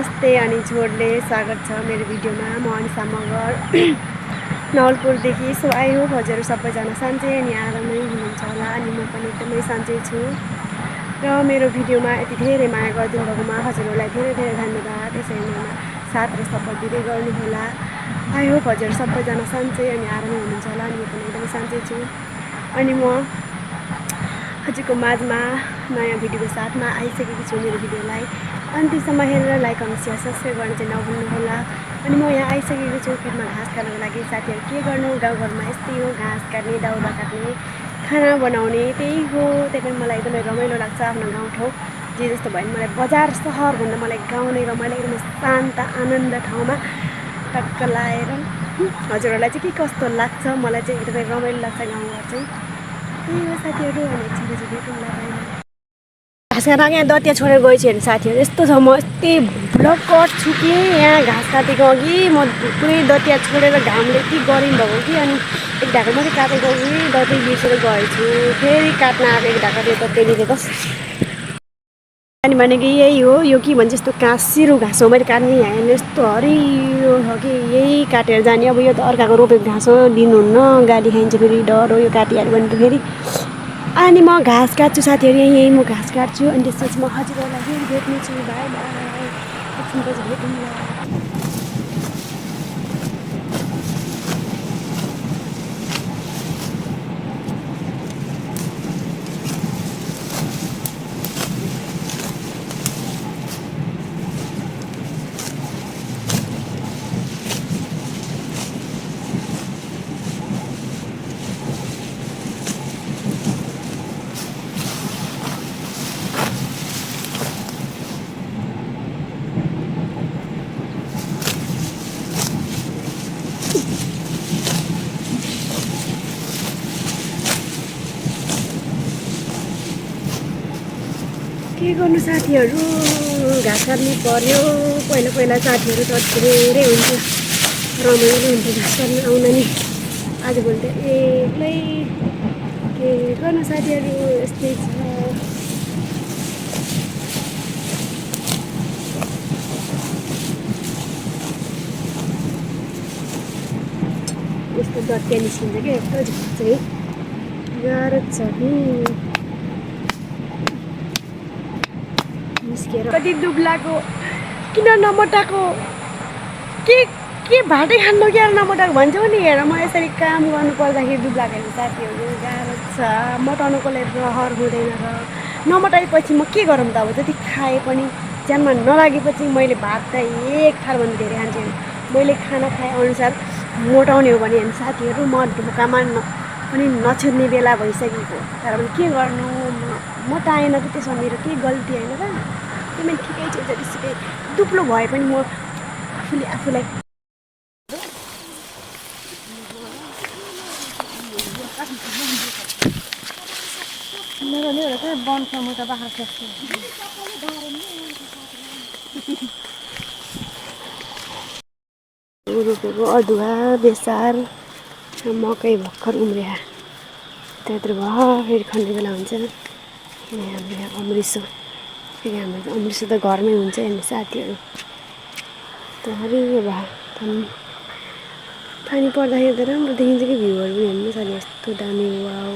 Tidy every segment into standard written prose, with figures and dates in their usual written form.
नमस्ते अनि जोडले स्वागत छ मेरो भिडियोमा। म अनिसा मगर नवलपुरदेखि। सो आई होप हजुरहरू सबैजना सन्चै अनि आरामै हुनुहुन्छ होला। अनि म पनि एकदमै सन्चै छु र मेरो भिडियोमा यति धेरै माया गरिदिनु भएकोमा हजुरहरूलाई धेरै धेरै धन्यवाद। यसरी नै साथ र सपोर्ट दिँदै गर्नुहोला। आई होप हजुरहरू सबैजना सन्चै अनि आरामै हुनुहुन्छ होला। अनि म पनि एकदमै सन्चै छु। अनि म हजुरको माझमा नयाँ भिडियोको साथमा आइसकेको छु। मेरो भिडियोलाई अन्तिमसम्म हेरेर लाइक कमेन्ट सेयर सब्सक्राइब गर्न चाहिँ नभुल्नुहोला। अनि म यहाँ आइसकेको छु खेतमा घाँस काट्नको लागि। साथीहरू के गर्नु, गाउँघरमा यस्तै हो, घाँस काट्ने, दाउरा काट्ने, खाना बनाउने, त्यही हो। त्यही पनि मलाई एकदमै रमाइलो लाग्छ आफ्नो गाउँठाउँ। जे जस्तो भयो भने मलाई बजार सहरभन्दा मलाई गाउँ नै रमाइलो, एकदमै शान्त आनन्द ठाउँमा टक्क लाएर। हजुरहरूलाई चाहिँ के कस्तो लाग्छ? मलाई चाहिँ एकदमै रमाइलो लाग्छ गाउँघर चाहिँ। त्यही हो साथीहरू। अनि एकछिनपछि भेटौँला। घाँस काट्न यहाँ दतिया छोडेर गएछु हेर्नु साथीहरू। यस्तो छ, म यस्तै भ्लकट छु कि यहाँ घाँस काटेको अघि म पुरै दतिया छोडेर घामले यति गरिम भएको कि। अनि एक ढाका मात्रै काटेको कि दतै बिर्सेर गएछु। फेरि काट्न आएको एक ढाका त्यो त त्यसले कस अनि भनेको यही हो। यो के भन्छ यस्तो काँसिरो घाँस हो मैले काट्ने। यहाँ हेर्नु यस्तो हरियो हो कि यही काटेर जाने। अब यो त अर्काको रोपेको घाँस हो, दिनुहुन्न, गाली खाइन्छ फेरि। डर हो यो काटिहाल्यो भने त फेरि। अनि म घाँस काट्छु साथीहरू, यहीँ म घाँस काट्छु। अनि त्यसपछि म हजुरहरूलाई फेरि भेट्नेछु। By by, एकछिनपछि भेटौँला। के गर्नु साथीहरू, घाँस काट्नु पर्यो। पहिला पहिला साथीहरू त धेरै हुन्थ्यो, रमाइलो हुन्थ्यो घाँस काट्नु आउन नि। आजभोलि त एक्लै। के गर्नु साथीहरू, यस्तै छ। यस्तो दत्या निस्किन्छ क्या यस्तो झ्याप चाहिँ गाह्रो छ नि। निस्केर कति दुब्लाको, किन नमोटाको, के भाटै खानु क्या नमोटाको भन्छौ नि। हेर म यसरी काम गर्नु पर्दाखेरि दुब्लाको हेर्नु साथीहरू गाह्रो छ। मोटाउनुको लागि रहर हुँदैन र नमोटाएपछि म के गरौँ त? अब जति खाए पनि ज्यानमा नलागेपछि मैले भात त एक थालभन्दा धेरै खान्छु। मैले खाना खाए अनुसार मोटाउने हो भने हेर्नु साथीहरू, म ढोकामा पनि नछेर्ने बेला भइसकेको। तर पनि के गर्नु, मोटाएन त त्यसमा मेरो केही गल्ती होइन र। त्यही ठिकै छु, जतिसुकै दुब्लो भए पनि म आफूले आफूलाई रोपेको अदुवा बेसार मकै भर्खर उम्रिया त्यत्रो भयो। फेरि खन्ने बेला हुन्छ। अनि हाम्रो यहाँ अम्रिसो, फेरि हाम्रो अम्रिसो त घरमै हुन्छ हेर्नु साथीहरू। त हरियो भयो पानी पर्दाखेरि त राम्रो देखिन्छ कि भ्यूहरू पनि हेर्नु साथी। यस्तो दामी, वाउ,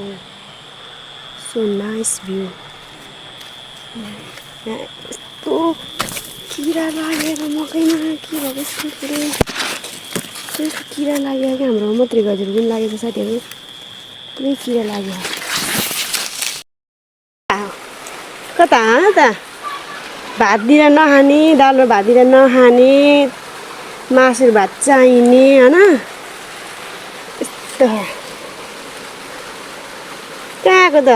सो नाइस भ्यू। यहाँ यस्तो किरा लागेर मकैमा के भएको यस्तो पुरै त्यस्तो किरा लाग्यो कि हाम्रो मात्रै गजहरू पनि लागेको साथीहरू। पुरै किरा लाग्यो। कता त भात दिएर नखाने, दाल र भात दिएर नखाने, मासु भात चाहिने होइन। यस्तो कहाँ आएको त?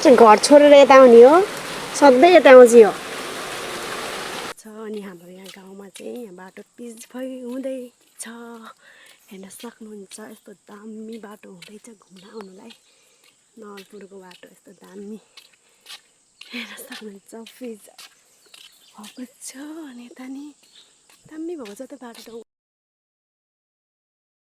घर छोडेर यता आउने हो, सधैँ यता आउँछ यो छ। अनि हाम्रो यहाँ गाउँमा चाहिँ यहाँ बाटो पिच हुँदैछ हेर्न सक्नुहुन्छ। यस्तो दामी बाटो हुँदैछ घुम्न आउनुलाई। नवलपुरको बाटो यस्तो दामी हेर्न सक्नुहुन्छ। पिच भएको छ अनि यता नि दामी भएको छ त बाटो।